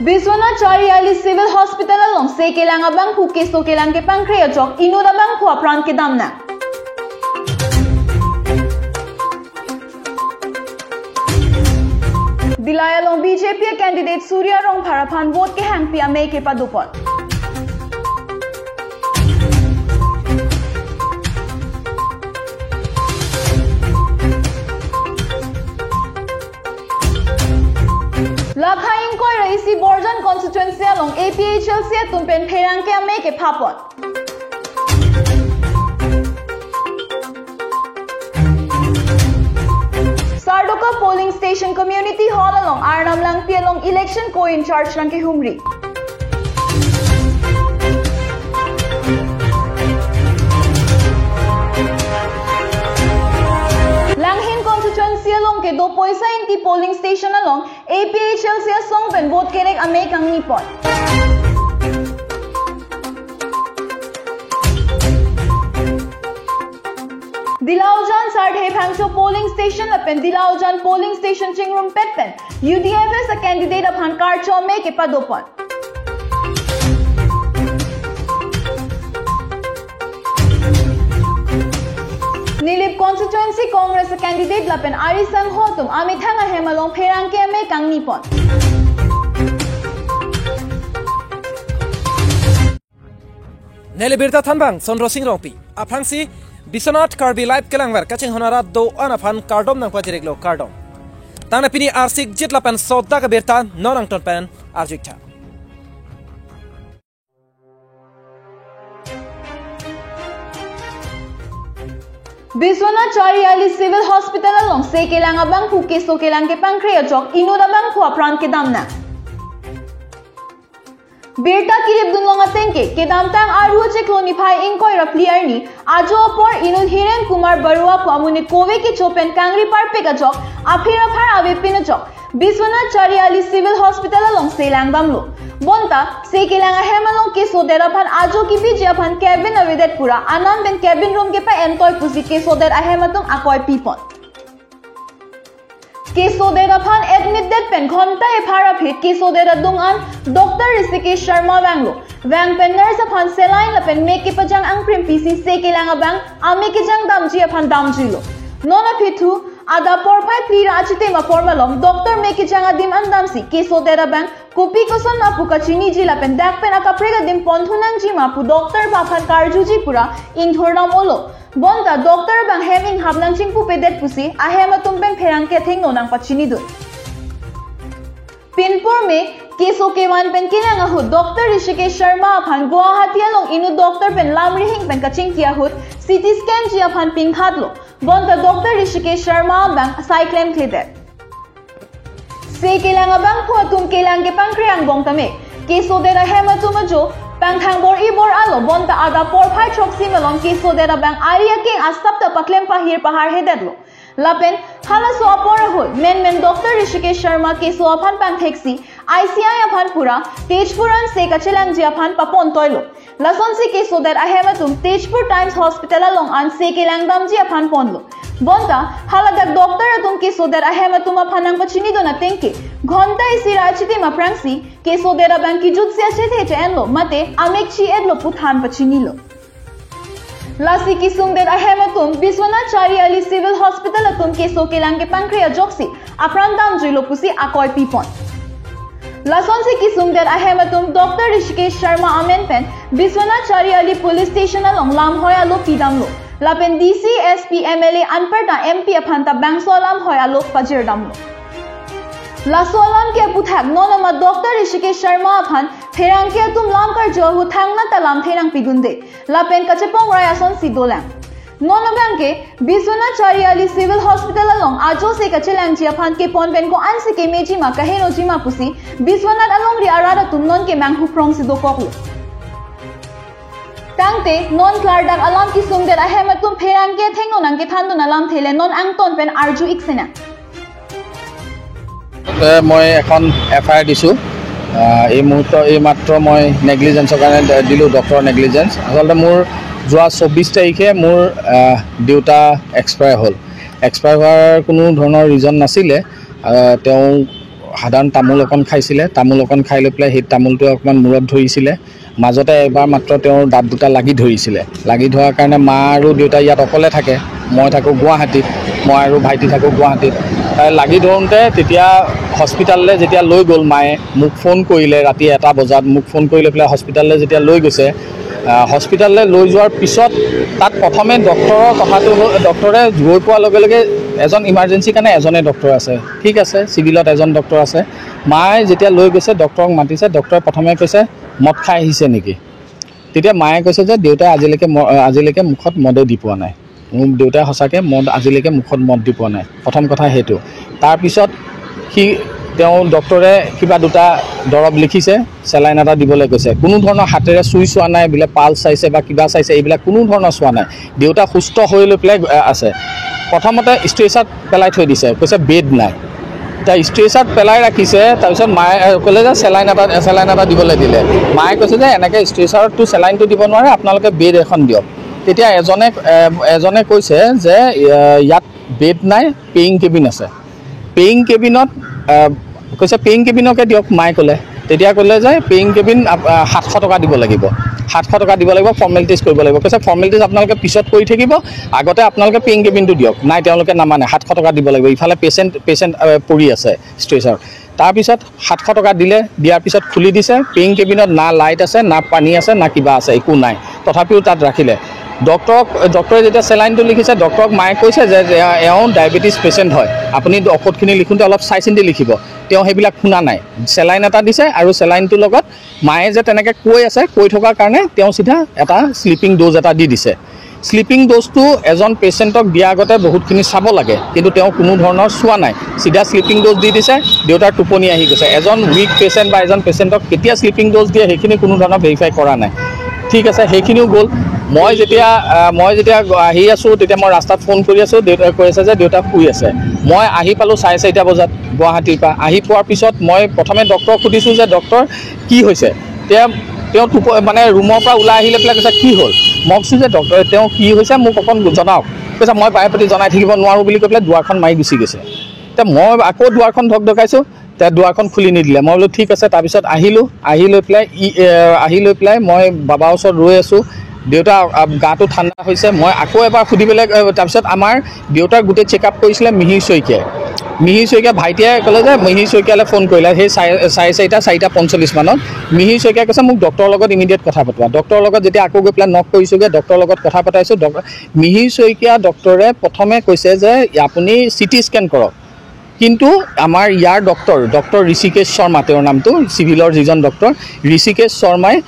Biswana Chariali Civil Hospital along Sekelang abang Pukis Tokelang ke Pankrea Jok Inu abang Pua Pran ke Damna. Dilaya long BJP candidate Surya Rong Parapan vote ke hang pia me ke padupon. Lakhain koi raisi Borjan constituency along APHL se tumpen pherang ke me ke phapon. Sardoka polling station community hall along Arnam Langpi along election co-in-charge lang ke Humri. Langhin constituency along ke 2.20 polling station along APHL se songpen vote kerek ame kang nipon. Dilaujan Sardhe Phangcho polling station lapen Dilaujan polling station chingrum petpen UDF as a candidate upon Karcho make a padopon. Nilip constituency Congress a candidate lapen Arisang Hotum Amithanga Hemalong Perangke me kang nipon. Nelibirta Tanbang Sondro Singh Rongpi Aphangsi Bisonat Karbi Live Kelangwer Kaching Honora do Anafan Kardom Nang Pajireglo Kardom Tana Pini Arsik Jitlapan Sodda Kabirta Nonang Tonpen Arjikcha Biswana Chariali Civil Hospital along Sekelang abang Pukis Tokelang ke Pankrea Jok Inu abang Pua Pran ke Damna. Birta kilip dun mga tengke kedamtang aru chekloni phai inkoi rapliar ni ajo por inul hiren kumar barua pamuni kove ke chopen kangri parpe ka jok aphira phar ave pin jok Biswana Chariali Civil Hospital along Selang Damlo bonta Sekelang hemalong ke sodera phan ajo ki biji phan cabin avedet pura anam ben cabin room ke pa entoi pusi ke soder ahematung akoi pipon Kesodera phan admit that pen ghonta e phara phit kesodera dungan Dr. Rishikesh Sharma Wanglo Wang pen nurse phan saline la pen make pajang ang prim PC Sekelang abang ame ke jang damji phan damji lo nona phitu ada porpai plira achite ma formalom Dr. make jang adim andamsi kesodera bang kupi koson ma puka chini ji la pen dak pen aka prega dim ponthunang ji ma pu Dr. ba phan karjuji pura ingthordam olo bonta Dr. bang heming habnang chingpu pedet pusi ahema tumpen pherang ke thing nonang pachini dun Pinpur में केसो के one pen के लंगा हो doctor Rishikesh Sharma अपन गुवाहाटी लोग इनु doctor pen लामरी हिंग pen कचिंग किया हो CT scan जी अपन pink हाथ लो bonta doctor Rishikesh Sharma बंग साइक्लेम क्लेदर से के लंगा बंग पुआ तुम के लंगे पंक्रियांग बोंग तमे केसो दे रहे मतुम जो Pangthang bor ibor alo bonta ada por phai choksi melong keso dera bang aria ke astap ta paklem pahir pahar hedadlo lapen hala so apora hol men Dr. Rishikesh Sharma keso aphan pang thexi ICI aphan pura Tejpuran se kachelang ji aphan papon toilo lason se keso der ahematum Tejpur Times Hospital along an se kelang damji aphan ponlo bonta hala dak doctor atum keso der ahematum aphanang pachini dona tenke ghonta isi rachiti ma prangsi keso dera bang ki jutsia chethe chenlo mate amekchi edlo puthan pachinilo Lasi kisung der ahematum Biswana Chariali Civil Hospital atum keso kelang ke Pankrea Joksi aprandam jilo pusi akoi pipon Lason se kisung der ahematum Dr. Rishikesh Sharma amen pen Biswana Chariali Police Station along lamhoya lo pidamlo lapen DC SP MLA anparta MP aphanta bangsolam hoya lo pajirdamlo Lasolam ke puthak nonama Dr. Rishikesh Sharma aphan pherang ke tum lam kar jo hu thangna talam therang pigunde lapen kachepong rayason sidolang nonabang ke Biswana Chariali Civil Hospital along ajo se kachelang ji aphan ke ponben ko anse ke meji ma kaheno ji ma pusi Biswana along ri arara tum non ke manghu prong sido koklo tangte non klardak alam ki sungder ahematum pherang ke thengno nang ke thandu alam thele non angton pen arju iksena মই এখন FIR দিছো এই মুহূৰ্ত এই মাত্ৰ মই নেগলিজেন্সৰ কাৰণে দিলো ডক্টৰ নেগলিজেন্স আসলে মোৰ যোৱা 24 তাৰিখে মোৰ ডিউটা এক্সপায়াৰ হ'ল এক্সপায়াৰ হোৱাৰ কোনো ধৰণৰ ৰিজন নাছিলে তেওঁ সাধাৰণ তামোল অকণ খাইছিলে তামোল অকণ খাই লৈ পেলাই সেই তামোলটো অকণমান মূৰত ধৰিছিলে মাজতে এবাৰ মাত্ৰ তেওঁৰ দাঁত দুটা লাগি ধৰিছিলে লাগি ধৰাৰ কাৰণে মা আৰু দেউতা ইয়াত অকলে থাকে মই থাকোঁ গুৱাহাটীত মই আৰু ভাইটি থাকোঁ গুৱাহাটীত লাগি ধৰোঁতে তেতিয়া হস্পিটাললৈ যেতিয়া লৈ গ'ল মায়ে মোক ফোন কৰিলে ৰাতি 1 বজাত মোক ফোন কৰি লৈ পেলাই হস্পিটাললৈ যেতিয়া লৈ গৈছে হস্পিটাললৈ লৈ যোৱাৰ পিছত তাত প্ৰথমে ডক্টৰৰ কথাটো ডক্টৰে গৈ পোৱাৰ লগে লগে এজন ইমাৰ্জেঞ্চিৰ কাৰণে এজনে ডক্টৰ আছে ঠিক আছে চিভিলত এজন ডক্টৰ আছে মায়ে যেতিয়া লৈ গৈছে ডক্টৰক মাতিছে ডক্টৰে প্ৰথমে কৈছে মদ খাই আহিছে নেকি তেতিয়া মায়ে কৈছে যে দেউতাই আজিলৈকে মুখত মদে দি পোৱা নাই মোৰ দেউতাই সঁচাকৈ মদ আজিলৈকে মুখত মদ দি পোৱা নাই প্ৰথম কথা সেইটো তাৰপিছত তেওঁ ডক্টৰে কিবা দুটা দৰৱ লিখিছে চেলাইন এটা দিবলৈ কৈছে কোনো ধৰণৰ হাতেৰে চুই চোৱা নাই বোলে পাল্স চাইছে বা কিবা চাইছে এইবিলাক কোনো ধৰণৰ চোৱা নাই দেউতা সুস্থ হৈ লৈ পেলাই আছে প্ৰথমতে ষ্ট্ৰেচাৰত পেলাই থৈ দিছে কৈছে বেড নাই এতিয়া ষ্ট্ৰেচাৰত পেলাই ৰাখিছে তাৰপিছত মায়ে ক'লে যে চেলাইন এটা দিবলৈ দিলে মায়ে কৈছে যে এনেকৈ ষ্ট্ৰেচাৰতটো চেলাইনটো দিব নোৱাৰে আপোনালোকে বেড এখন দিয়ক তেতিয়া এজনে কৈছে যে ইয়াত বেড নাই পেয়িং কেবিন আছে পেয়িং কেবিনত কৈছে পেয়িং কেবিনকে দিয়ক মায়ে ক'লে তেতিয়া ক'লে যে পেয়িং কেবিন 700 টকা দিব লাগিব 700 টকা দিব লাগিব ফৰ্মেলিটিজ কৰিব লাগিব কৈছে ফৰ্মেলিটিজ আপোনালোকে পিছত কৰি থাকিব আগতে আপোনালোকে পেয়িং কেবিনটো দিয়ক নাই তেওঁলোকে নামানে 700 টকা দিব লাগিব ইফালে পেচেণ্ট পৰি আছে ষ্ট্ৰেচাৰ তাৰপিছত 700 টকা দিয়াৰ পিছত খুলি দিছে পেয়িং কেবিনত না লাইট আছে না পানী আছে না কিবা আছে একো নাই তথাপিও তাত ৰাখিলে ডক্টৰে যেতিয়া চেলাইনটো লিখিছে ডক্টৰক মায়ে কৈছে যে এওঁ ডায়েবেটিছ পেচেণ্ট হয় আপুনি ঔষধখিনি লিখোঁতে অলপ চাই চিন্তি লিখিব তেওঁ সেইবিলাক শুনা নাই চেলাইন এটা দিছে আৰু চেলাইনটোৰ লগত মায়ে যে তেনেকৈ কৈ থকাৰ কাৰণে তেওঁ চিধা এটা শ্লিপিং ড'জ এটা দি দিছে শ্লিপিং ড'জটো এজন পেচেণ্টক দিয়াৰ আগতে বহুতখিনি চাব লাগে কিন্তু তেওঁ কোনো ধৰণৰ চোৱা নাই চিধা শ্লিপিং ড'জ দি দিছে দেউতাৰ টোপনি আহি গৈছে এজন উইক পেচেণ্ট বা এজন পেচেণ্টক কেতিয়া শ্লিপিং ড'জ দিয়ে সেইখিনি কোনো ধৰণৰ ভেৰিফাই কৰা নাই ঠিক আছে সেইখিনিও গ'ল মই যেতিয়া আহি আছোঁ তেতিয়া মই ৰাস্তাত ফোন কৰি আছোঁ দেউতাই কৈ আছে যে দেউতা শুই আছে মই আহি পালোঁ 4:30 বজাত গুৱাহাটীৰ পৰা আহি পোৱাৰ পিছত মই প্ৰথমে ডক্টৰক সুধিছোঁ যে ডক্টৰ কি হৈছে তেওঁ মানে ৰুমৰ পৰা ওলাই আহিলে পেলাই কৈছে কি হ'ল মই কৈছোঁ যে ডক্টৰে তেওঁ কি হৈছে মোক অকণ জনাওক কৈছে মই বাৰে প্ৰতি জনাই থাকিব নোৱাৰোঁ বুলি কৈ পেলাই দুৱাৰখন মাৰি গুচি গৈছে এতিয়া মই আকৌ দুৱাৰখন ঢকাইছোঁ দুৱাৰখন খুলি নিদিলে মই বোলো ঠিক আছে তাৰপিছত আহি লৈ পেলাই মই বাবাৰ ওচৰত ৰৈ আছোঁ দেউতা গাটো ঠাণ্ডা হৈছে মই আকৌ এবাৰ সুধিবলৈ তাৰপিছত আমাৰ দেউতাৰ গোটেই চেকআপ কৰিছিলে মিহিৰ শইকীয়া ভাইটিয়ে ক'লে যে মিহিৰ শইকীয়ালৈ ফোন কৰিলে সেই 4:45 মানত মিহিৰ শইকীয়াই কৈছে মোক ডক্টৰৰ লগত ইমিডিয়েট কথা পতোৱা ডক্টৰৰ লগত যেতিয়া আকৌ গৈ পেলাই নক কৰিছোঁগৈ ডক্টৰৰ লগত কথা পতাইছোঁ মিহিৰ শইকীয়া ডক্টৰে প্ৰথমে কৈছে যে আপুনি চিটি স্কেন কৰক কিন্তু আমাৰ ইয়াৰ ডক্টৰ ঋষিকেশ শৰ্মা তেওঁৰ নামটো চিভিলৰ যিজন ডক্টৰ ঋষিকেশ শৰ্মাই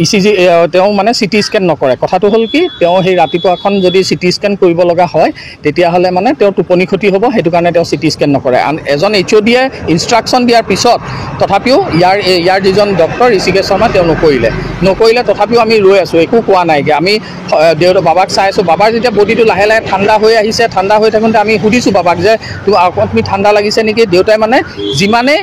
ECG তেওঁ মানে চিটি স্কেন নকৰে কথাটো হ'ল কি তেওঁ সেই ৰাতিপুৱাখন যদি চিটি স্কেন কৰিব লগা হয় তেতিয়াহ'লে মানে তেওঁৰ টোপনি ক্ষতি হ'ব সেইটো কাৰণে তেওঁ চিটি স্কেন নকৰে এজন HODয়ে ইনষ্ট্ৰাকশ্যন দিয়াৰ পিছত তথাপিও ইয়াৰ যিজন ডক্টৰ ঋষিকেশ শৰ্মা তেওঁ নকৰিলে তথাপিও আমি ৰৈ আছোঁ একো কোৱা নাইগৈ আমি বাবাক চাই আছোঁ বাবাৰ যেতিয়া বডিটো লাহে লাহে ঠাণ্ডা হৈ আহিছে ঠাণ্ডা হৈ থাকোঁতে আমি সুধিছোঁ বাবাক যে তুমি ঠাণ্ডা লাগিছে নেকি দেউতাই মানে যিমানে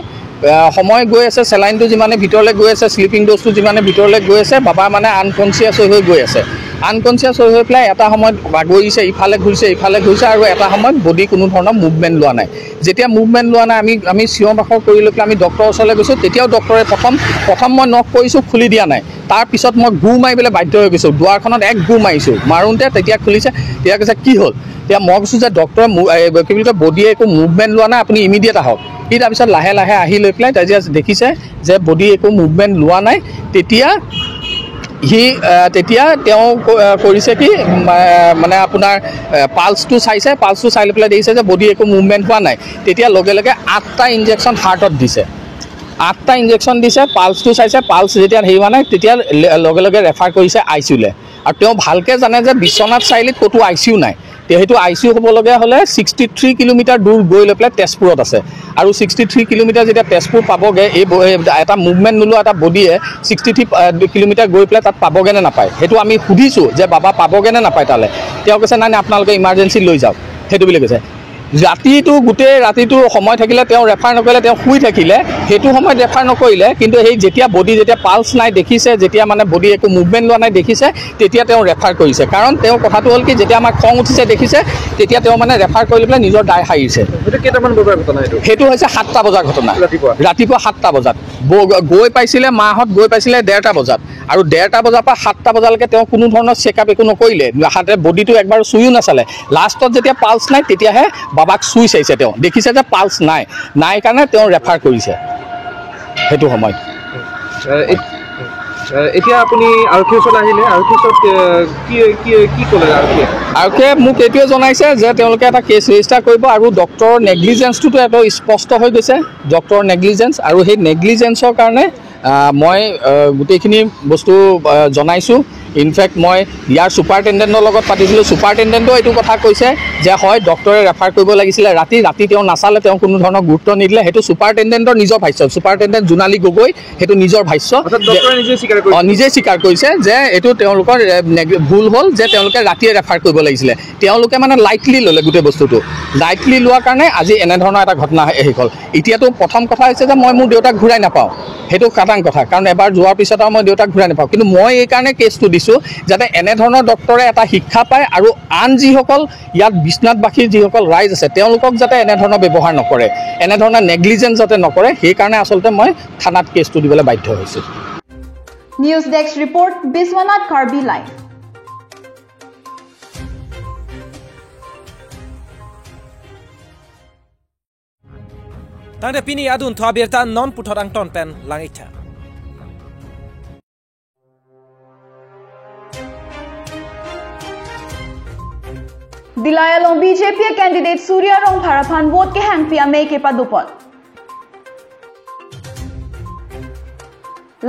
সময় গৈ আছে চেলাইনটো যিমানে ভিতৰলৈ গৈ আছে শ্লিপিং ড'জটো যিমানে ভিতৰলৈ গৈ আছে বাবা মানে আনকনচিয়াছ হৈ গৈ আছে আনকনচিয়াছ হৈ পেলাই এটা সময়ত বাগৰিছে ইফালে ঘূৰিছে আৰু এটা সময়ত বডি কোনো ধৰণৰ মুভমেণ্ট লোৱা নাই যেতিয়া মুভমেণ্ট লোৱা নাই আমি চিঞৰ বাখৰ কৰি লৈ পেলাই আমি ডক্টৰৰ ওচৰলৈ গৈছোঁ তেতিয়াও ডক্টৰে প্ৰথম মই নক কৰিছোঁ খুলি দিয়া নাই তাৰপিছত মই গু মাৰিবলৈ বাধ্য হৈ গৈছোঁ দুৱাৰখনত এক গু মাৰিছোঁ মাৰোঁতে তেতিয়া খুলিছে তেতিয়া কৈছে কি হ'ল তেতিয়া মই কৈছোঁ যে ডক্টৰে কি বুলি কয় বডিয়ে একো মুভমেণ্ট লোৱা নাই আপুনি ইমিডিয়েট আহক সি তাৰপিছত লাহে লাহে আহি লৈ পেলাই তেতিয়া দেখিছে যে বডি একো মুভমেণ্ট লোৱা নাই তেতিয়া তেওঁ কৰিছে কি মানে আপোনাৰ পালছটো চাই লৈ পেলাই দেখিছে যে বডি একো মুভমেণ্ট হোৱা নাই তেতিয়া লগে লগে 8টা ইনজেকশ্যন হাৰ্টত দিছে 8টা ইনজেকশ্যন দিছে পালছটো চাইছে পালছ যেতিয়া হেৰি হোৱা নাই তেতিয়া লগে লগে ৰেফাৰ কৰিছে ICUলৈ আৰু তেওঁ ভালকৈ জানে যে বিশ্বনাথ চাৰিআলিত ক'তো ICU নাই সেইটো ICU হ'বলগীয়া হ'লে 63 কিলোমিটাৰ দূৰ গৈ লৈ পেলাই তেজপুৰত আছে আৰু 63 কিলোমিটাৰ যেতিয়া তেজপুৰ পাবগৈ এটা মুভমেণ্ট নোলোৱা এটা বডিয়ে 63 কিলোমিটাৰ গৈ পেলাই তাত পাবগৈ নে নাপায় সেইটো আমি সুধিছোঁ যে বাবা পাবগৈ নে নাপায় তালৈ তেওঁ কৈছে নাই আপোনালোকে ইমাৰ্জেঞ্চি লৈ যাওক সেইটো বুলি কৈছে ৰাতিটো গোটেই ৰাতিটো সময় থাকিলে তেওঁ ৰেফাৰ নকৰিলে তেওঁ শুই থাকিলে সেইটো সময়ত ৰেফাৰ নকৰিলে কিন্তু সেই যেতিয়া বডি যেতিয়া পালছ নাই দেখিছে যেতিয়া মানে বডি একো মুভমেণ্ট লোৱা নাই দেখিছে তেতিয়া তেওঁ ৰেফাৰ কৰিছে কাৰণ তেওঁ কথাটো হ'ল কি যেতিয়া আমাৰ খং উঠিছে দেখিছে তেতিয়া তেওঁ মানে ৰেফাৰ কৰি পেলাই নিজৰ দায় সাৰিছে কেইটামান বজাৰ ঘটনা সেইটো হৈছে 7টা বজাৰ ঘটনা ৰাতিপুৱা 7টা বজাত গৈ পাইছিলে মাহঁত গৈ পাইছিলে 1:30 বজাত আৰু 1:30 বজাৰ পৰা 7টা বজালৈকে তেওঁ কোনো ধৰণৰ চেকআপ একো নকৰিলে হাতে বডিটো একবাৰ চুইও নাচালে লাষ্টত যেতিয়া পালছ নাই তেতিয়াহে বাবাক চুই চাইছে তেওঁ দেখিছে যে পালছ নাই কাৰণে তেওঁ ৰেফাৰ কৰিছে সেইটো সময়ত এতিয়া আপুনি আৰক্ষীৰ ওচৰত আহিলে আৰক্ষীৰ ওচৰত কি ক'লে আৰক্ষীয়ে মোক এইটোৱে জনাইছে যে তেওঁলোকে এটা কেছ ৰেজিষ্টাৰ কৰিব আৰু ডক্টৰৰ নেগলিজেঞ্চটোতো এটা স্পষ্ট হৈ গৈছে ডক্টৰৰ নেগলিজেঞ্চ আৰু সেই নেগলিজেঞ্চৰ কাৰণে মই গোটেইখিনি বস্তু জনাইছোঁ ইনফেক্ট মই ইয়াৰ ছুপাৰিনটেণ্ডেণ্টৰ লগত পাতিছিলোঁ ছুপাৰিনটেণ্ডেণ্টেও এইটো কথা কৈছে যে হয় ডক্টৰে ৰেফাৰ কৰিব লাগিছিলে ৰাতি তেওঁ নাচালে তেওঁ কোনো ধৰণৰ গুৰুত্ব নিদিলে সেইটো ছুপাৰিনটেণ্ডেণ্টৰ নিজৰ ভাষ্য ছুপাৰিনটেণ্ডেণ্ট জোনালী গগৈ সেইটো নিজৰ ভাষ্য নিজে স্বীকাৰ কৰিছে যে এইটো তেওঁলোকৰ ভুল হ'ল যে তেওঁলোকে ৰাতিয়ে ৰেফাৰ কৰিব লাগিছিলে তেওঁলোকে মানে লাইটলি ল'লে গোটেই বস্তুটো লাইটলি লোৱাৰ কাৰণে আজি এনেধৰণৰ এটা ঘটনা হেৰি হ'ল এতিয়াতো প্ৰথম কথা হৈছে যে মই মোৰ দেউতাক ঘূৰাই নাপাওঁ সেইটো খাটাং কথা কাৰণ এবাৰ যোৱাৰ পিছত আৰু মই দেউতাক ঘূৰাই নাপাওঁ কিন্তু মই এইকাৰণে কেছটো দিছোঁ যাতে এনেধৰণৰ ডক্টৰে এটা শিক্ষা পায় আৰু আন যিসকল ইয়াত বিশ্বনাথবাসীৰ যিসকল ৰাইজ আছে তেওঁলোকক যাতে এনেধৰণৰ ব্যৱহাৰ নকৰে এনেধৰণৰ নেগলিজেঞ্চ যাতে নকৰে সেইকাৰণে আচলতে মই থানাত কেছটো দিবলৈ বাধ্য হৈছোঁ news desk report Biswanath Karbi live Tanda pini adun thua birta non puthor ang ton pen langitha. Dilayalong BJP candidate Surya Rong Bharaphan vote ke hang pia me ke padupon.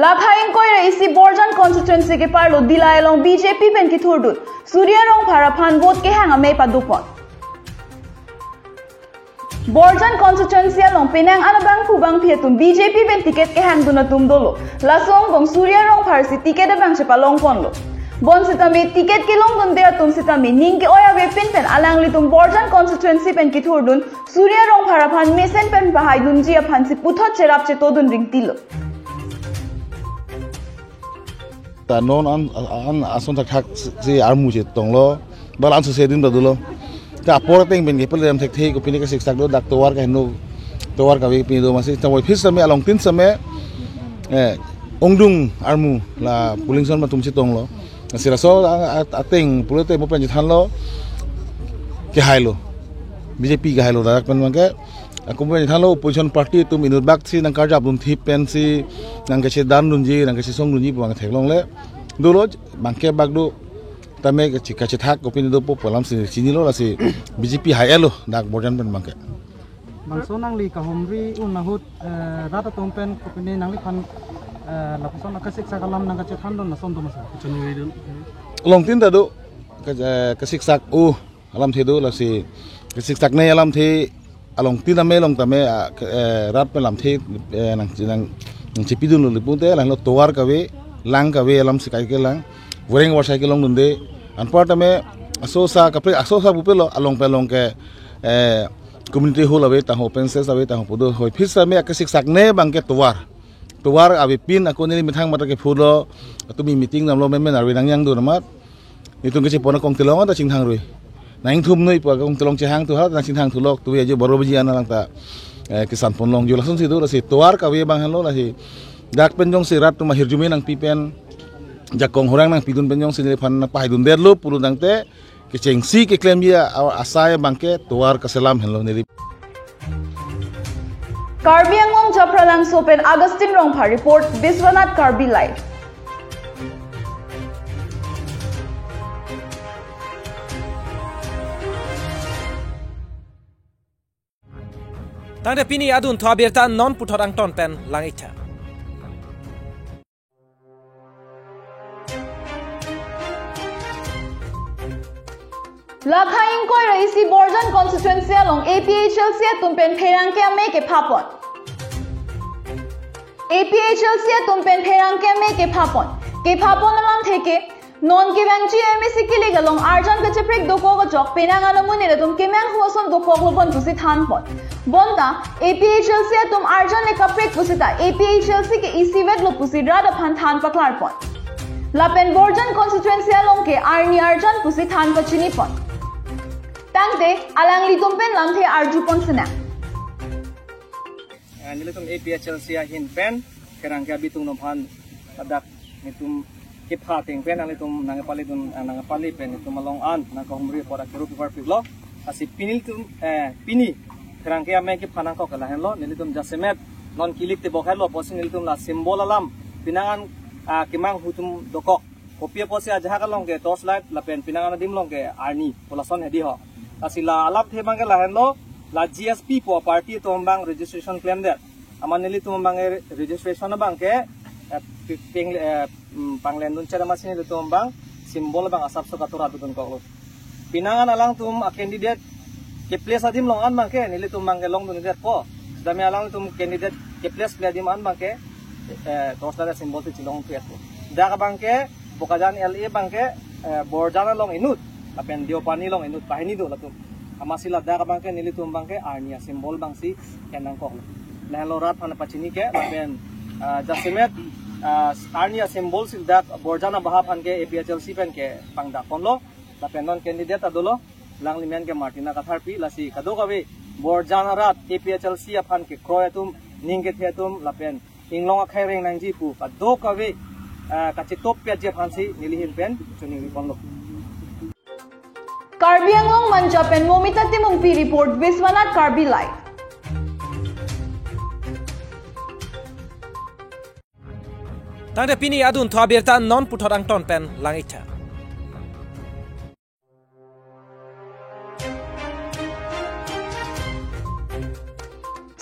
Lakhaing koi isi Borjan constituency ke parlo Dilayalong BJP pen ki thurdut Surya Rong Bharaphan vote ke hang me padupon. Borjan constituency along Penang Anabang Pubang Pietum BJP ben ticket ke hang dunatum dolo. Lasong bong Surya Rong Bharsi ticket abang sepalong ponlo. Bon sitami ticket ke long dun der tum sitami ning ke oya we pen alang litum Borjan constituency pen ki thurdun Surya Rong Bharaphan mesen pen bahai dun ji aphan si puthot cherap che todun ring tilo. Ta non an ason thak si armu che tonglo balan su sedin badulo ta por teng ben ke pelem thek thei ko pini ka siksak do dak towar ka henu towar ka we pini do masi tawai phis same along tin same ongdung armu la pulingson ma tumsi tonglo sira so ateng pulote mo pen thanlo ke hailo BJP ka hailo dak pen mangke aku pen thanlo opposition party tum inut bak si nang karja bum thi pen si nang ke se dan dunji nang ke se song dunji bang theklong le dolo bangke bak do tame ka thak opini do po palam sini lo la si BJP haelo dak Borjan pen mangke mangso nang li ka homri un nahut rata tompen opini nang li khan la person ka siksa kalam nang ka chethan don na som do masa chunui don long tin da do ka siksak alam the do la si ka siksak nei alam the along tin ame long tame rat pe lam the nang chipidun lo lipunte lang lo towar ka we lang ka we alam sikai ke lang Goreng war cycle long dunde anpar tame asosa kapre asosa bupelo along pelong ke community hall ave ta open space ave ta podo hoi phis me akasik sakne bangke towar ave pin ako ni mithang mata ke phulo tumi meeting namlo men arwi nang yang do namat nitung ke pona kong tilong ta chingthang roi naing thum noi pa kong tilong che hang tu ha na chingthang thulok tu ye boro biji ana lang ta kisan pon long julasun si do la si towar ka we bang halo la si dak penjong si rat tu mahir jumi nang pipen jakong horang nang pidun penjong sini pan pai dun derlo pulu dangte ke cengsi ke claim dia asai bangke tuar ke selam hello nili Karbi Anglong Japralang Sopen Augustine Rongpha report Biswanath Karbi live. Tanda pini adun thua birta non puthor ang ton pen langitha. Lakhaing koi isi Borjan constituency along APHLC tumpen pherang ke me ke phapon. APHLC tumpen pherang ke me ke phapon. Ke phapon alam theke non kemang GMC kilig along arjan ka cheprek doko ko jok penanga namun nila tum kemang huason doko ko bon pusit hanpon bonta APHLC tum arjan le kaprek pusita APHLC ke ECVET lo pusidra da phan than paklarpon lapen borjan constituency along ke arni arjan pusit han pachini pon tangte alang litumpen lamthe arjupon sena nilitum APHLC hin pen kerang ka bitung nomhan padak nitum kipha ting pen nalitum nangapali pen nitum along an nangkahumri pada keru pipar piblo asi pinil tum pini kerang ka me kipha nang ko kalahen lo nilitum jasemet non kilik te bokhel lo posin nilitum la simbol alam pinangan kimang hutum dokok kopia posi aja kalong ke torchlight la pen pinangan dim long ke arni polason hedi ho asi la alap the bang ke lahen lo la GSP po party tombang registration claim der amanili tombang registration bang ke panglendun cara masini tombang simbol bang asap so katura tutun ko pinangan alang tum candidate ke place adim long an bang ke nili tombang ke long dun der po dami alang tum candidate ke place adim an bang ke tosla simbol ti long tu eto da bang ke bokajan LA bang ke borjana long inut apen diopani long inut pahini do latum amasila da ka bangke nilitum bangke arnia simbol bangsi kenang ko lalorat pana pachini ke lapen jasimet arnia simbol sil dat borjana bahap han ke APHLC pen ke pangda konlo lapen non candidate adolo langlimen ke martina katharpi lasi kado kawe borjana rat APHLC aphan ke kroyatum ningke thetum lapen inglong khaireng nangji pu kado kawe kachitop pe je phansi nilihin pen chuni konlo Karbi Anglong Manja pen Momita Timungpi report Viswanath Karbi live. Tangde pini adun thwa berta non puthorang ton pen langitha.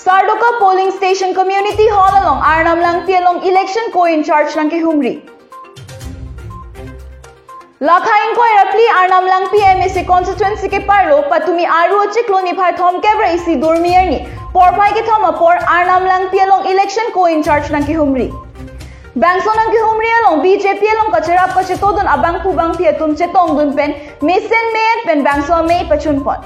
Sardoka polling station community hall along Arnam Langpi along election co-in-charge lang ke Humri. Lakhain ko rapli Arnam Langpi MSC constituency ke parlo patumi aru chiklo ni phai thom kebra isi dormier ni porpai ke thoma por Arnam Langpi along election co-in-charge lang ke Humri. Bangson lang ke Humri along BJP along kacharap ka chitodon abang pubang piatum chetong dun pen misen met pen bangso me pachun pon.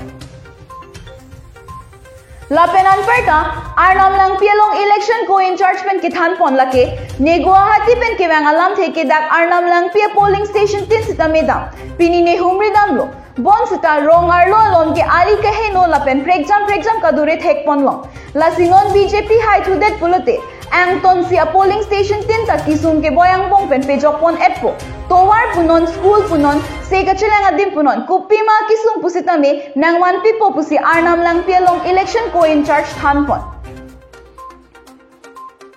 Lapenan perta Arnam Langpi along election co-in-charge pen kithan pon lake ne Guwahati pen ke bang alam the ke dak Arnam Langpi polling station tin sita medam pini ne Humri damlo bon sita rong arlo alon ke ali kahe no lapen preexam kadure thek pon long la singon BJP hai thu det pulote angton sia polling station tin ta kisum ke boyang bong pen pejok pon etpo towar punon school punon sega chilang adim punon kupima kisum pusita me nangwan pipo pusi Arnam Langpi along election co-in-charge than pon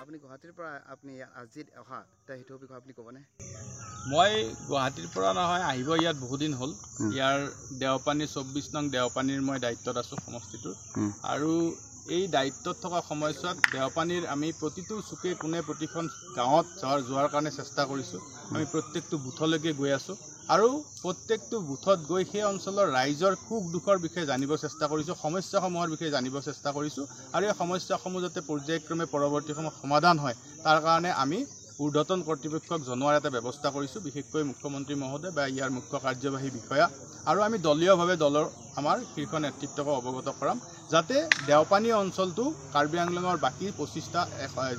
apni Guwahati pra apni azit aha ta hitu bi apni kobane মই গুৱাহাটীৰ পৰা নহয় আহিব ইয়াত বহুত দিন হ'ল ইয়াৰ দেওপানী 24 নং দেওপানীৰ মই দায়িত্বত আছো সমষ্টিটোৰ আৰু এই দায়িত্বত থকা সময়ছোৱাত দেওপানীৰ আমি প্ৰতিটো চুকে কোণে প্ৰতিখন গাঁৱত যোৱাৰ কাৰণে চেষ্টা কৰিছো আমি প্ৰত্যেকটো বুথলৈকে গৈ আছো আৰু প্ৰত্যেকটো বুথত গৈ সেই অঞ্চলৰ ৰাইজৰ খুব দুখৰ বিষয়ে জানিব চেষ্টা কৰিছো সমস্যাসমূহৰ বিষয়ে জানিব চেষ্টা কৰিছো আৰু এই সমস্যাসমূহ যাতে পৰ্যায়ক্ৰমে পৰৱৰ্তী সময়ত সমাধান হয় তাৰ কাৰণে আমি ঊৰ্ধ্বতন কৰ্তৃপক্ষক জনোৱাৰ এটা ব্যৱস্থা কৰিছো বিশেষকৈ মুখ্যমন্ত্ৰী মহোদয় বা ইয়াৰ মুখ্য কাৰ্যবাহী বিষয়া আৰু আমি দলীয়ভাৱে দলৰ আমাৰ শীৰ্ষ নেতৃত্বক অৱগত কৰাম যাতে দেওপানী অঞ্চলটো কাৰ্বি আংলঙৰ বাকি 25টা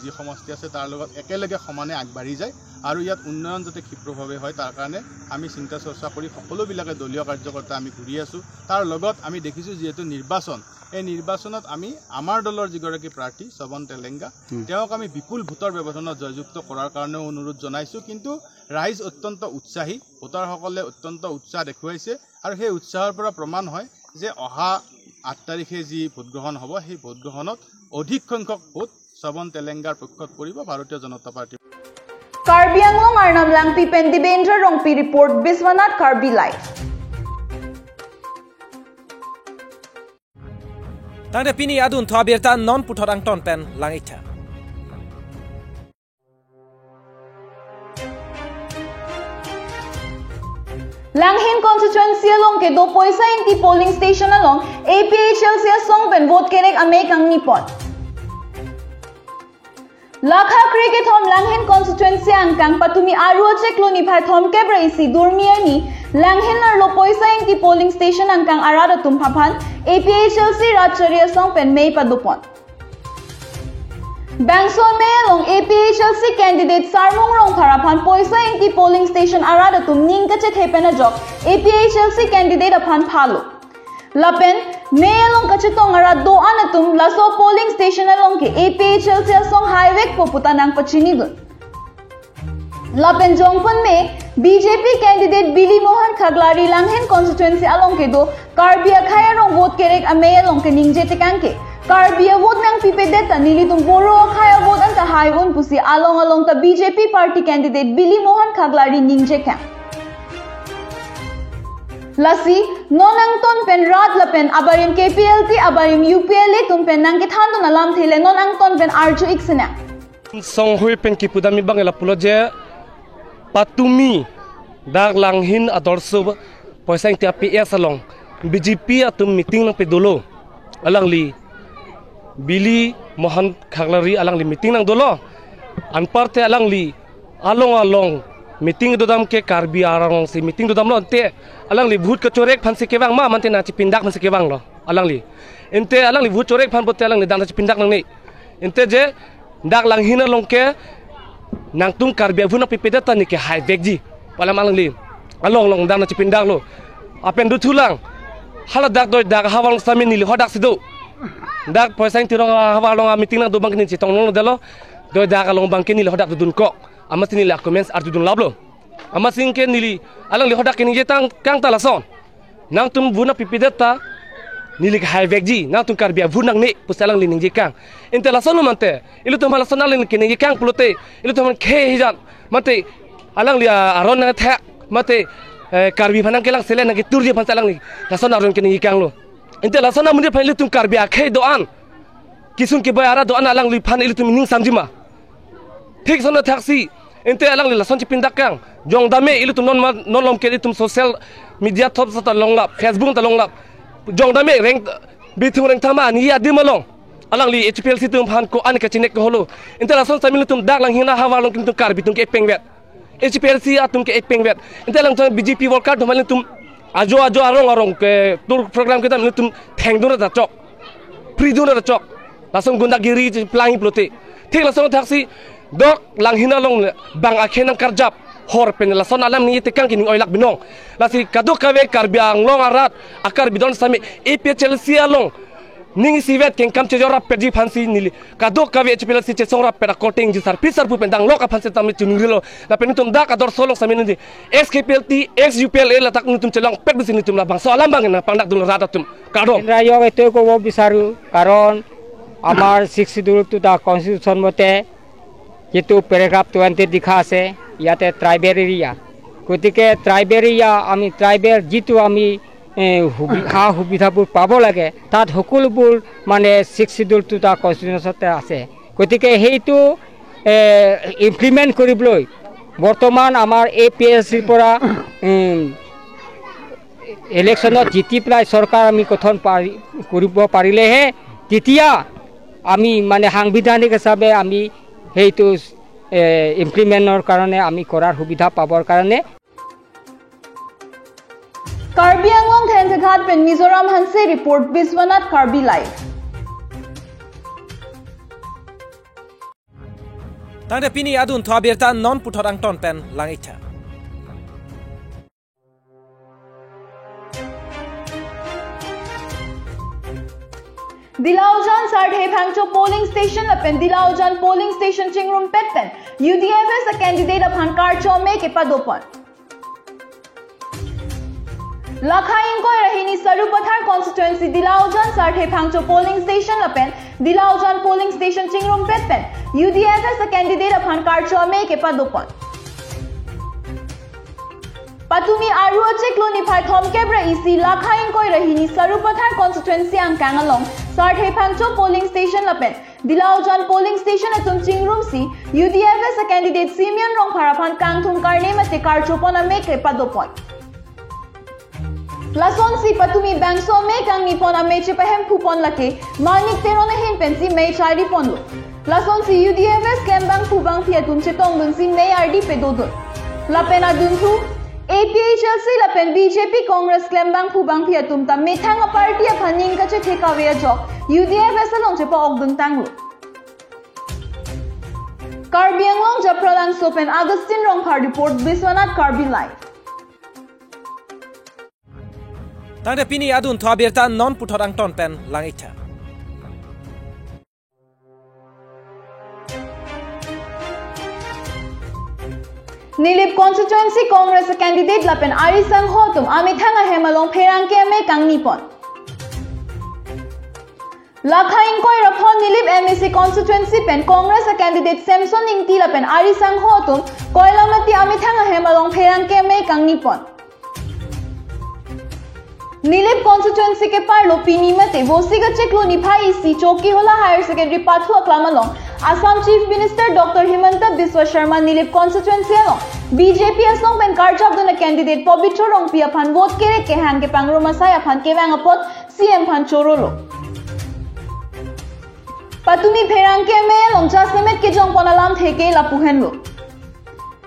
যি সমষ্টি আছে তাৰ লগত একেলগে সমানে আগবাঢ়ি যায় আৰু ইয়াত উন্নয়ন যাতে ক্ষিপ্ৰভাৱে হয় তাৰ কাৰণে আমি চিন্তা চৰ্চা কৰি সকলোবিলাকে দলীয় কাৰ্যকৰ্তা আমি ঘূৰি আছো তাৰ লগত আমি দেখিছো যেহেতু নিৰ্বাচন এই নিৰ্বাচনত আমি আমাৰ দলৰ যিগৰাকী প্ৰাৰ্থী শ্ৰৱণ তেলেঙ্গা তেওঁক আমি বিপুল ভোটৰ ব্যৱধানত জয়যুক্ত কৰাৰ কাৰণে অনুৰোধ জনাইছো কিন্তু ৰাইজ অত্যন্ত উৎসাহী ভোটাৰসকলে অত্যন্ত উৎসাহ দেখুৱাইছে আৰু সেই উৎসাহৰ পৰা প্ৰমাণ হয় যে অহা 8 তাৰিখে যি ভোটগ্ৰহণ হ'ব সেই ভোটগ্ৰহণত অধিক সংখ্যক ভোট শ্ৰৱণ তেলেঙ্গাৰ পক্ষত পৰিব ভাৰতীয় জনতা party Karbi Anglong Arnam Langpi pen Dibendra Rongpi report Viswanath Karbi live. Tangde pini adun thwa berta non puthorang ton pen langitha. Langhin constituency along ke do poisa inti polling station along APHLC song pen vote kerek ame kang nipon. Lakha cricket home Langhin constituency angkang patumi aru check lo ni phai thom kebra isi durmia ni Langhin nar lo poisa ing ti polling station angkang arada tum phaphan APHLC Rajcharya song pen mei padupon Bangso Melong APHLC candidate Sarmong Rong Paraphan Poisa Inti polling station Arada tum Ningkache Thepena Jok APHLC candidate upon Palo Lapen Melong Kachetong Arad Do Anatum Laso polling station along ke APHLC Song Highway Poputanang Pachinigun Lapen Jongpon me BJP candidate Billy Mohan Khaglari Langhen constituency along ke do Karbia Khaya Rong vote kerek ame along ke Ningje Tekanke Karbia vote nang pipedeta nili tum boro khaya vote anta haiun pusi along ta BJP party candidate Billy Mohan Khaglari ningje kam Lasi nonang ton pen rat lapen abarim KPLT abarim UPLA tum pen nang kithando nalam thele nonang ton pen arju iksena song hui pen kipudami bangela puloje patumi dag langhin adorso poisang ti APS along BJP atum meeting nang pedolo alang li Billy Mohan Khaglari alang li meeting nang dolo anparte alang li along meeting dodam ke Karbi arang si meeting dodam lo ante alang li bhut ka chorek phan se kewang ma mante na chi pindak phan se kewang lo alang li ente alang li bhut chorek phan bote alang li dan chi pindak nang nei ente je dak lang hina long ke nang tum Karbi bhuna pipeda ta ni ke hai bekji pala malang li along dan chi pindak lo apen du thulang hala dak doi dak hawang samin ni li hodak sido dak poisang tirong hawalong meeting nang dobang kini chitong lo delo doi dak along bang kini li hodak dudun ko amasini la comments ardudun lablo amasin ke nili alang li hodak kini jetang kang talason nang tum buna pipideta nili hai vegji nang tum Karbia bunang ne pusalang li ningji kang intelason mante ilu tum halason alin kini kang pulote ilu tum khe hijan mate alang li aron na tha mate Karbi phanang kelang sele nang turje phan salang li lason aron kini kang lo intelason amunde phan ilu tum Karbia khe doan kisun ke bayara doan alang li phan ilu tum ning samjima ठीक सोना taxi ente alang li lason pindak kang jong dame ilu tum non lom ke itum social media top sa long lap Facebook ta long lap jong dame reng bitung reng tama ni ya dimalong alang li HPLC tum phan ko an ka chinek ko holo ente lason samil tum dak lang hina hawa long tum kar bitung ke pengwet HPLC atum ke pengwet ente lang BJP worker tum tum ajo arong ke tur program kita tum thengdura ta chok pridura ta chok lason gundagiri plangi plote ठीक lason taxi dok lang hinalong bang akhenang karjap hor pen lason alam ni tekang kini oilak binong lasi kaduk kawe Karbiang long arat akar bidon sami APHLC along ning sivet ken kam chejora peji phansi nili kaduk kawe HPLC chesongra pera coating ji pisar pu pendang loka phanse tamni chungrilo la pen tum dak ador solok sami ni XKPLT XUPLA la tak tum chelong pet bisini tum la bang so alam bang na pandak dul rata tum kadok rayo eto ko bisaru karon আমার 62 টা constitution মতে যেটো paragraph 20 লিখা আছে ইয়াতে tribal area গতিকে tribal area আমি tribal যেটো আমি সুবিধাবোৰ পাব লাগে তাত সকলোবোৰ মানে 62 টা কনস্টিটিউশনতে আছে গতিকে সেইটো ইমপ্লিমেন্ট কৰিবলৈ বৰ্তমান আমাৰ APSCৰ পৰা ইলেকশ্যনত জিতি পেলাই চৰকাৰ আমি গঠন কৰিব পাৰিলেহে তেতিয়া আমি মানে সাংবিধানিক হিচাপে আমি হেইটো ইমপ্লিমেন্টৰ কাৰণে আমি কৰাৰ সুবিধা পাবৰ কাৰণে Karbi Anglong Thengkhat pen Mizoram Hanse report Biswanath Karbi live Tangde pini adun thwa berta non puthor ang ton pen langitha Dilaujan Sardhe Phangcho polling station apen Dilaujan polling station chingrum petpen UDFS a candidate upon Karcho make a padopon Lakhain ko rahini Sarupathar constituency Dilaujan Sardhe Phangcho polling station apen Dilaujan polling station chingrum petpen UDFS a candidate upon Karcho make a padopon Patumi aru check lo ni phai thom kebra isi Lakhain ko rahini Sarupathar constituency ang kangalong Sardhe Phangcho polling station lapen Dilaujan polling station atum chingrum si UDFS a candidate Simeon Rong Paraphan kangthum karne mate Karcho pona make padopon Lason si patumi bangso me kang ni pona meche pahem phupon lake manik terona hin pensi me chari ponlo Lason si UDFS Klembang Pubang Pia Tum Chetong Dun si Mayor di Pedodun. Lapen adun tu APHLC lapen BJP Congress Klembang Pubang Pia Tum ta methang a party a phaning ka che theka we jok UDFS along che pa ogdun tanglo. Karbi Anglong Japralang Sopen Augustine Rongphar report Biswanath Karbi live. Tangde pini adun thwa berta non puthorang ton pen langitha. Nilip constituency Congress candidate lapen Arisang Hotum amithanga hemalong pherang ke me kangnipon. Lakhain koi raphon Nilip MEC constituency pen Congress candidate Samson Ingti lapen Arisang Hotum koilamati amithanga hemalong pherang ke me kangnipon. Nilip constituency ke parlo pini mate vosiga cheklo niphai si choki hola higher secondary pathu aklamalong Assam Chief Minister Dr. Himanta Biswa Sharma Nilip constituency along BJP asong pen karjab dona candidate Pobitro Rongpia phan vote kere ke hang ke pangro masaya phan ke wang apot CM phan chorolo Patumi pherang ke me longcha semet ke jong ponalam theke lapuhenlo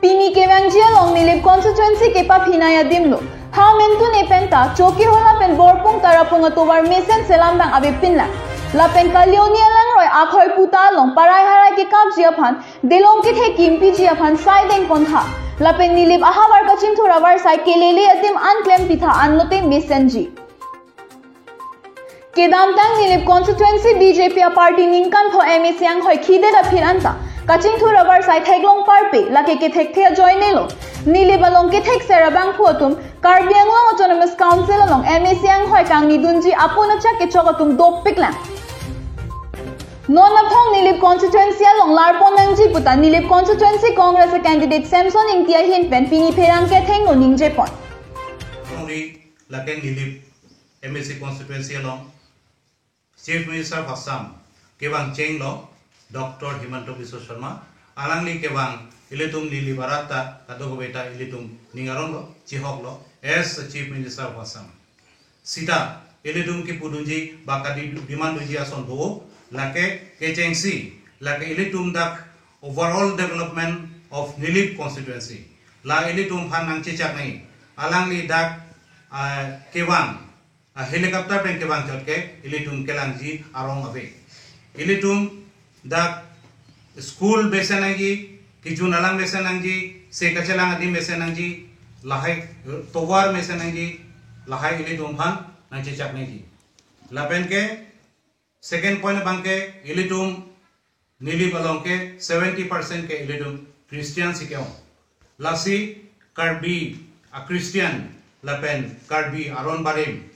Pini ke wang jia long Nilip constituency ke pa phinaya dimlo ha mentu ne penta choki hola pen borpung tarapung atobar mesen selam dang abe pinla lapen kalionia lang roy akhoi puta long parai harai ke kap jia phan delong ke the kimpi jia phan sai deng kontha lapen Nilip ahabar kachim thura war sai ke lele atim unclaim pitha anlote mesenji kedam tang Nilip constituency BJP party ningkan pho MEC ang hoi khide da phiranta kaching thura war sai theglong parpe lake ke thek the joinelo Nilip along ke thek serabang photum Karbi Anglong Autonomous Council along MEC ang hoi kang nidunji apuna cha ke chokatum dop piklang Non aphong Nilip constituency along larpon nangji puta Nilip constituency Congress candidate Samson Ingtia hin pen pini pherang ke theng no ningje pon Kongri laken Nilip MEC constituency along Chief Minister of Assam kebang cheng lo Dr. Himanta Biswa Sharma alangli kebang ilitum lili barata kadogo beta ilitum ningaron lo chihok lo as Chief Minister of Assam sita ilitum ki pudunji bakadi dimanduji ason do lake kechengsi lake ilitum dak overall development of Nilip constituency la ilitum phan nang chichak nai alangli dak kewang helicopter pen kewang chotke ilitum kelangji arong abe ilitum dak school besanangi kijun alang besanangi se kachelang adim besanangi lahai towar besanangi lahai ilitum phan nang chichak nai lapen ke second point bangke ilitum Nilip along ke 70% ke ilitum Christian sikyo lasi Karbi a Christian lapen Karbi aron barim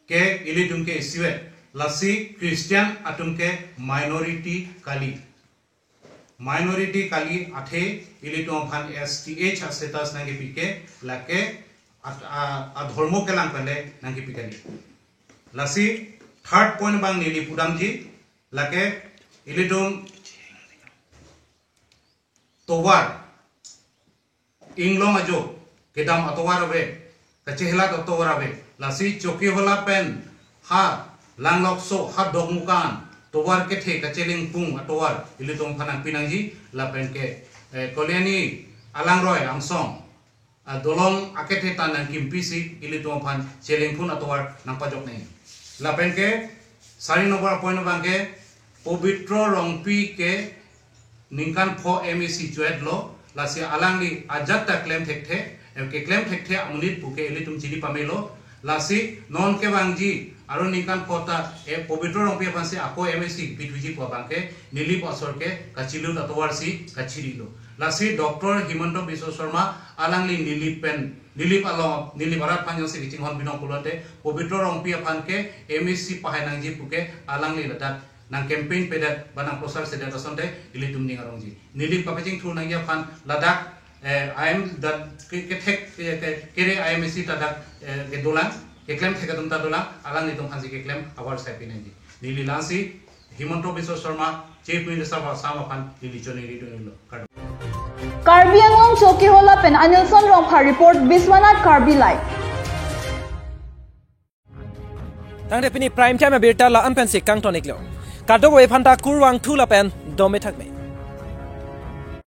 ke ilitum ke siwet lasi Christian atum ke minority kali athe ilitum phan STH status nangi pike lake a dharmo ke lang pele nangi pikali lasi third point bang Nilip pudamji lake ilitum towar inglong ajo kedam atowar abe kachehla atowar abe lasi choki hola pen ha langlok so ha dogmukan towar ke the kacheling pung atowar ilitum phanang pinangji lapen ke kolyani alangroy amsong dolong akethe tanang kimpisi ilitum phan cheling pun atowar nang pajok nei lapen ke 4 number point bangke Pobitro Rongpi ke ningkan pho MEC joet lo lasi alangli ajata claim thekte ke claim thekte amunit puke ilitum chili pamelo lasi non ke bangji aro ningkan phota Pobitro Rongpi panse ako MEC bitwiji po bangke Nilip asor ke kachilu atowar si kachirilo lasi Dr. Himanta Biswa Sharma alangli Nilip along Nilip arat panjang si kicing hon binong kulote Pobitro Rongpi panke MEC pahay nangji puke alangli ladak nang campaign pedat banang prosar sedat asonte ilitum ningarongji Nilip kapacing thur nangya pan ladak I am that kere IMC tadak ke dolan ke claim thekatum ta dolan alang nitum hansi ke claim awar sapinenji Nili lansi Himanta Biswa Sharma Chief Minister of Assam pan Nili choni ridunilo Karbi Anglong choki hola pen Anilson Rongphar report Biswanath Karbi live Tangde pini prime time berta la ampen se kang tonik lo Kardom we phanta kurwang thula pen dome thakme.